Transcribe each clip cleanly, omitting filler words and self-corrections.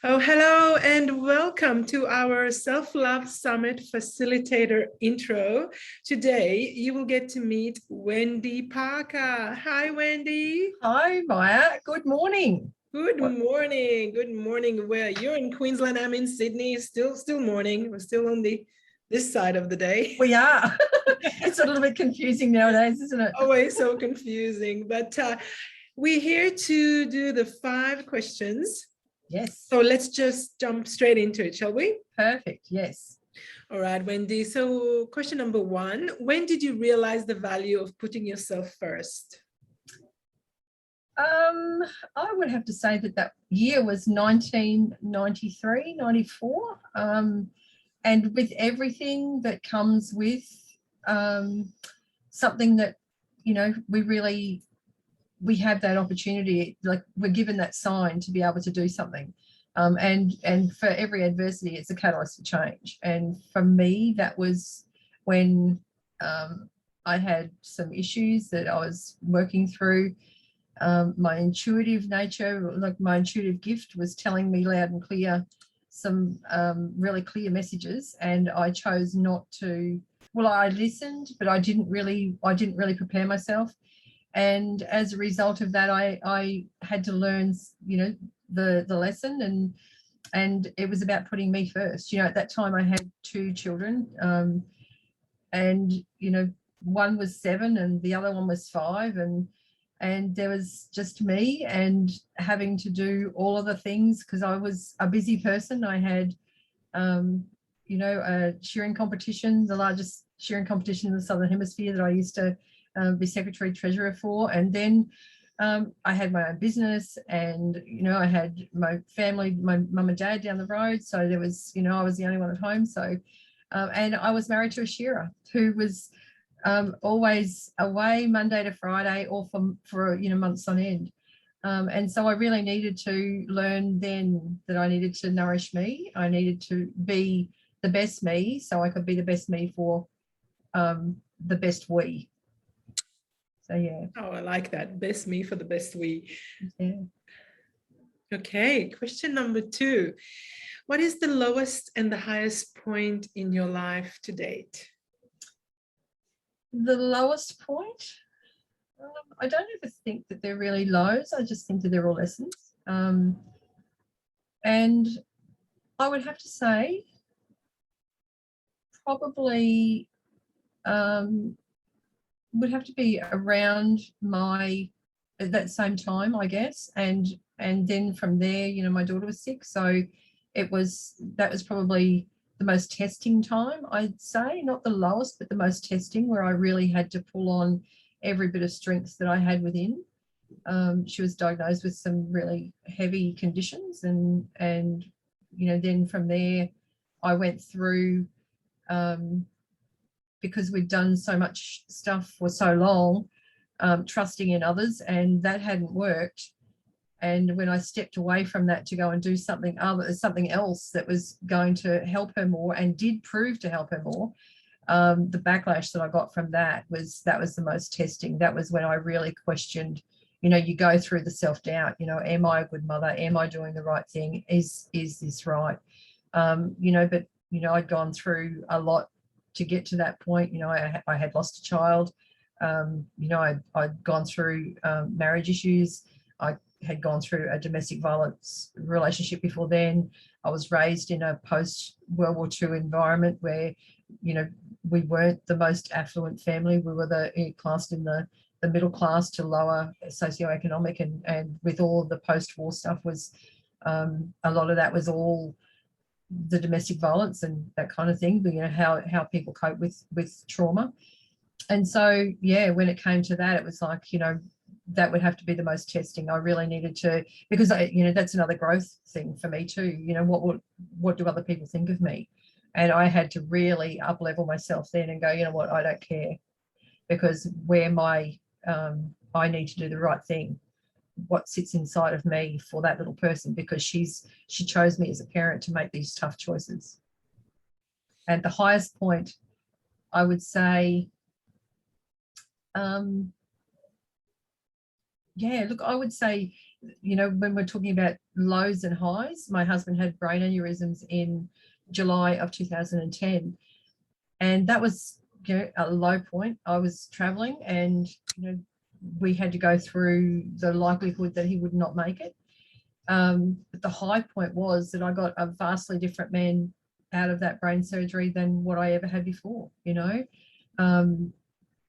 Oh, hello and welcome to our Self-Love Summit Facilitator intro. Today, you will get to meet Wendy Parker. Hi, Wendy. Hi, Maya. Good morning. Good morning. Good morning. Well, you're in Queensland. I'm in Sydney. Still morning. We're still on this side of the day. We are. It's a little bit confusing nowadays, isn't it? Always so confusing. But we're here to do the 5 questions. Yes. So let's just jump straight into it, shall we? Perfect. Yes. All right, Wendy. So question number 1, when did you realize the value of putting yourself first? I would have to say that year was 1993, 94. And with everything that comes with something that, we have that opportunity, like we're given that sign to be able to do something. And for every adversity, it's a catalyst for change. And for me, that was when I had some issues that I was working through. My intuitive nature, like my intuitive gift, was telling me loud and clear some really clear messages, and I chose not to. Well, I listened, but I didn't really prepare myself. And as a result of that, I had to learn, the lesson, and it was about putting me first. At that time I had 2 children, and one was 7 and the other one was 5, and there was just me and having to do all of the things because I was a busy person. I had a shearing competition, the largest shearing competition in the Southern Hemisphere, that I used to be secretary treasurer for. And then I had my own business, and I had my family, my mum and dad down the road, so there was I was the only one at home. So and I was married to a shearer who was always away Monday to Friday, or for months on end. And so I really needed to learn then that I needed to nourish me. I needed to be the best me, so I could be the best me for the best we. So yeah. Oh, I like that. Best me for the best we. Yeah. Okay, question number 2. What is the lowest and the highest point in your life to date? The lowest point? I don't ever think that they're really lows. I just think that they're all lessons. And I would have to say probably would have to be around that same time, I guess. And then from there, my daughter was 6. So that was probably the most testing time, I'd say. Not the lowest, but the most testing, where I really had to pull on every bit of strength that I had within. She was diagnosed with some really heavy conditions, and then from there I went through, because we'd done so much stuff for so long, trusting in others, and that hadn't worked. And when I stepped away from that to go and do something else that was going to help her more, and did prove to help her more, the backlash that I got from that was the most testing. That was when I really questioned, you go through the self-doubt, am I a good mother? Am I doing the right thing? Is this right? But I'd gone through a lot to get to that point. I had lost a child. I'd gone through marriage issues. I had gone through a domestic violence relationship before then. I was raised in a post-World War II environment where, we weren't the most affluent family. We were classed in the middle class to lower socioeconomic, and with all the post-war stuff was, a lot of that was all the domestic violence and that kind of thing, how people cope with trauma. And so, yeah, when it came to that, it was like, that would have to be the most testing. I really needed to, because that's another growth thing for me too. What do other people think of me? And I had to really up level myself then and go, what, I don't care, because where I need to do the right thing, what sits inside of me for that little person, because she chose me as a parent to make these tough choices. And the highest point, I would say, I would say you know, when we're talking about lows and highs, my husband had brain aneurysms in July of 2010. And that was, you know, a low point. I was traveling and, you know, we had to go through the likelihood that he would not make it. But the high point was that I got a vastly different man out of that brain surgery than what I ever had before, you know.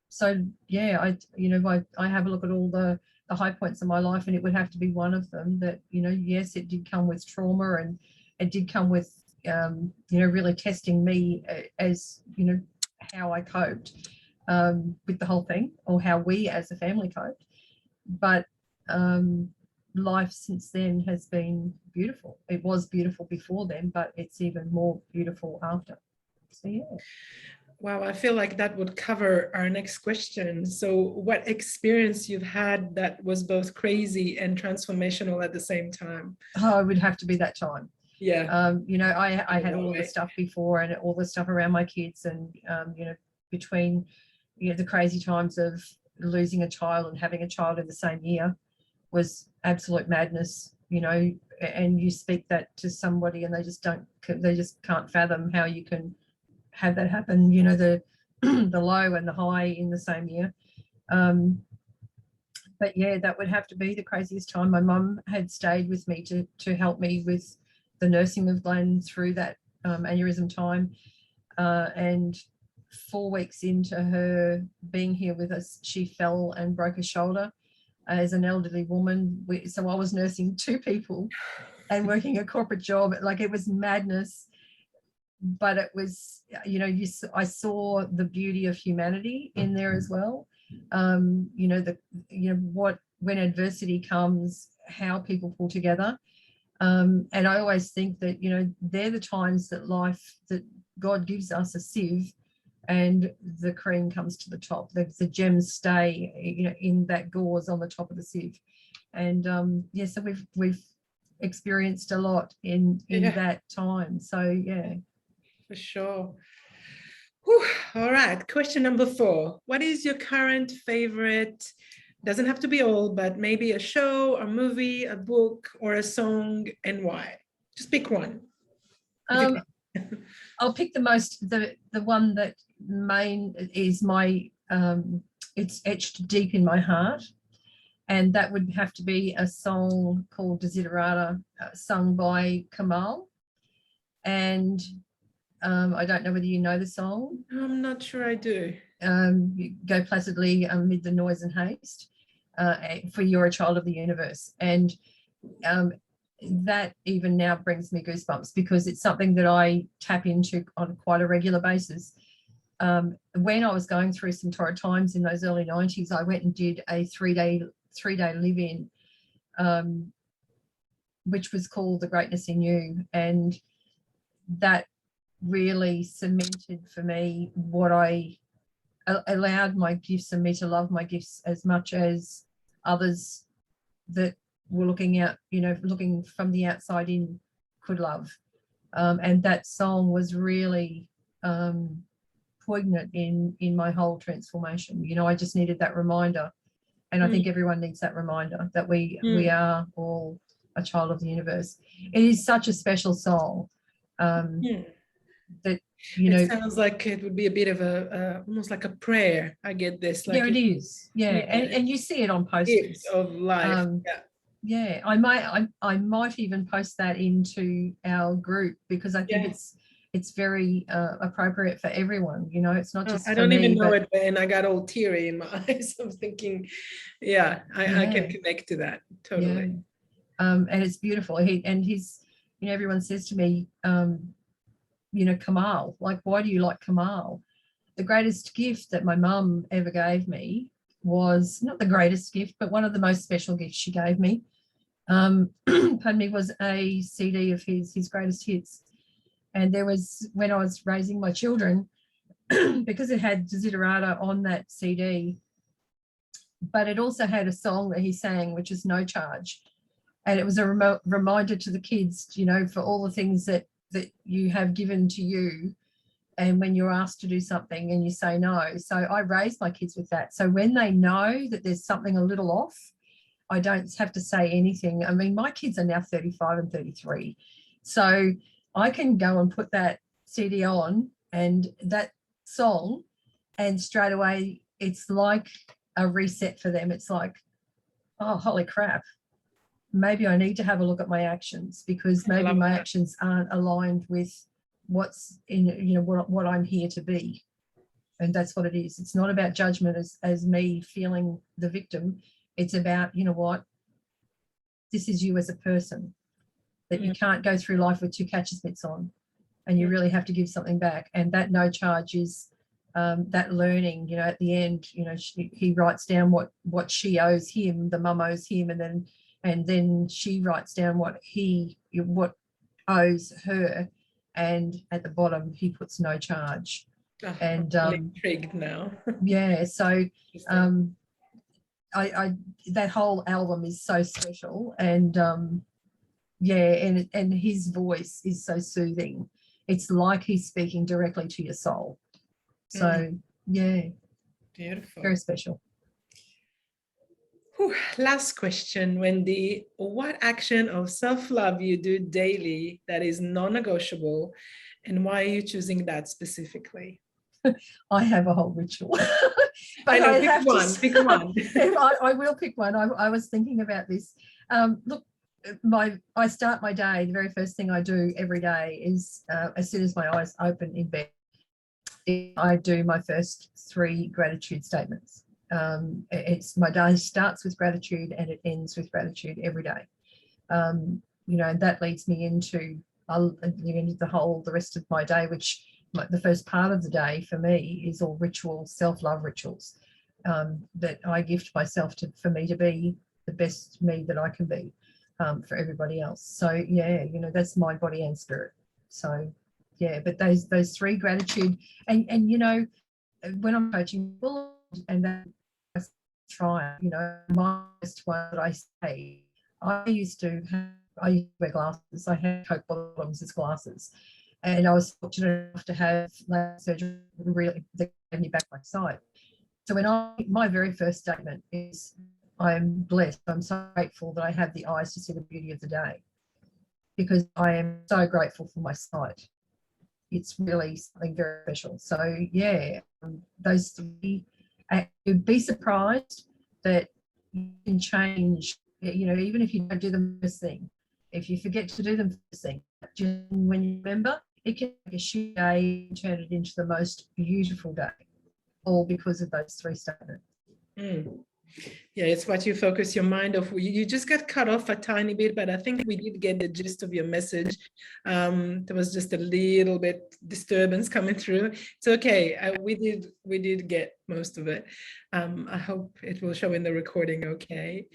So yeah, I have a look at all the high points in my life, and it would have to be one of them that, you know, yes, it did come with trauma, and it did come with, you know, really testing me as, you know, how I coped with the whole thing, or how we as a family coped. But life since then has been beautiful. It was beautiful before then, but it's even more beautiful after. So yeah. Wow, I feel like that would cover our next question. So what experience you've had that was both crazy and transformational at the same time? Oh, it would have to be that time. Yeah. You know, I had all way. the stuff before, and all the stuff around my kids, and you know, between, you know, the crazy times of losing a child and having a child in the same year was absolute madness, you know. And you speak that to somebody and they just can't fathom how you can have that happen, you know, the the low and the high in the same year. But yeah, that would have to be the craziest time. My mum had stayed with me to help me with the nursing of Glenn through that aneurysm time. And 4 weeks into her being here with us, she fell and broke her shoulder. As an elderly woman, so I was nursing 2 people and working a corporate job. Like, it was madness, but it was, you know, I saw the beauty of humanity in there as well. You know, when adversity comes, how people pull together. And I always think that, you know, they're the times that God gives us a sieve, and the cream comes to the top. The gems stay, you know, in that gauze on the top of the sieve. And yeah, so we've experienced a lot in that time. So yeah, for sure. Whew. All right, question number 4. What is your current favorite? Doesn't have to be old, but maybe a show, a movie, a book, or a song, and why? Just pick one. I'll pick the one that is my it's etched deep in my heart, and that would have to be a song called Desiderata, sung by Kamal. And I don't know whether you know the song. I'm not sure I do. You go placidly amid the noise and haste, for you're a child of the universe. And that even now brings me goosebumps, because it's something that I tap into on quite a regular basis. When I was going through some torrid times in those early 90s, I went and did a three-day live-in, which was called The Greatness in You. And that really cemented for me what I allowed my gifts and me to love my gifts as much as others that were looking out, you know, looking from the outside in, could love. And that song was really poignant in my whole transformation. You know, I just needed that reminder. And I think everyone needs that reminder that we are all a child of the universe. It is such a special song that, you know, it sounds like it would be a bit of almost like a prayer. I get this. Like, yeah, it is. Yeah. And you see it on posters of life. Yeah, I might even post that into our group, because I think it's very appropriate for everyone. You know, it's not just I for don't me, even know it, and I got all teary in my eyes. I'm thinking, I can connect to that totally. Yeah. And it's beautiful. He's, you know, everyone says to me, you know, Kamal, like, why do you like Kamal? The greatest gift that my mum ever gave me was, not the greatest gift, but one of the most special gifts she gave me, pardon me, was a CD of his greatest hits. And there was, when I was raising my children, because it had Desiderata on that CD, but it also had a song that he sang, which is No Charge. And it was a reminder to the kids, you know, for all the things that you have given to you, and when you're asked to do something and you say no. So I raised my kids with that. So when they know that there's something a little off, I don't have to say anything. I mean, my kids are now 35 and 33. So I can go and put that CD on and that song, and straight away it's like a reset for them. It's like, oh, holy crap. Maybe I need to have a look at my actions, because maybe my actions aren't aligned with what's in, what I'm here to be. And that's what it is. It's not about judgment as me feeling the victim. It's about, you know what, this is you as a person, that you can't go through life with two catcher's mitts on, and you really have to give something back. And that no charge is that learning, at the end, he writes down what she owes him, the mum owes him, and then she writes down what owes her, and at the bottom he puts no charge. And I'm intrigued now. Yeah, so I that whole album is so special, and and his voice is so soothing. It's like he's speaking directly to your soul. So yeah, beautiful, very special. Whew. Last question, Wendy. What action of self-love you do daily that is non-negotiable, and why are you choosing that specifically? I have a whole ritual. But I know, pick one. I will pick one. I was thinking about this. Look, I start my day, the very first thing I do every day is, as soon as my eyes open in bed, I do my first 3 gratitude statements. It's my day starts with gratitude and it ends with gratitude every day. And that leads me into the rest of my day, which the first part of the day for me is all ritual, self-love rituals that I gift myself for me to be the best me that I can be for everybody else. So yeah, that's my body and spirit. So yeah, but those 3 gratitude, and when I'm coaching people, and then I try, my first one that I say, I used to wear glasses. I had Coke bottoms as glasses. And I was fortunate enough to have laser surgery really that gave me back my sight. So my very first statement is, I'm blessed. I'm so grateful that I have the eyes to see the beauty of the day, because I am so grateful for my sight. It's really something very special. So yeah, those 3, you'd be surprised that you can change, even if you don't do the first thing. If you forget to do the first thing, just when you remember, it can make a shit day and turn it into the most beautiful day, all because of those 3 statements. Yeah, it's what you focus your mind off. You just got cut off a tiny bit, but I think we did get the gist of your message. There was just a little bit disturbance coming through. It's okay. We did get most of it. I hope it will show in the recording okay.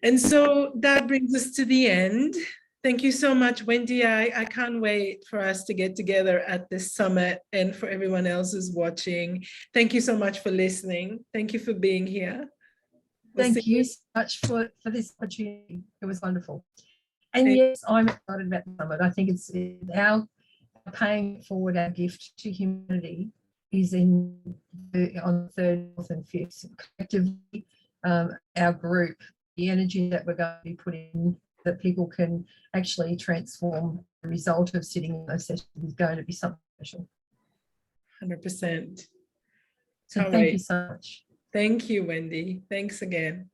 And so that brings us to the end. Thank you so much, Wendy. I can't wait for us to get together at this summit, and for everyone else who's watching. Thank you so much for listening. Thank you for being here. Thank you so much for this opportunity. It was wonderful. And yes, I'm excited about the summit. I think it's our paying forward our gift to humanity is on the 3rd, 4th and 5th. Collectively, our group, the energy that we're going to be putting in, that people can actually transform the result of sitting in those sessions, is going to be something special. 100%. So thank you so much. Thank you, Wendy. Thanks again.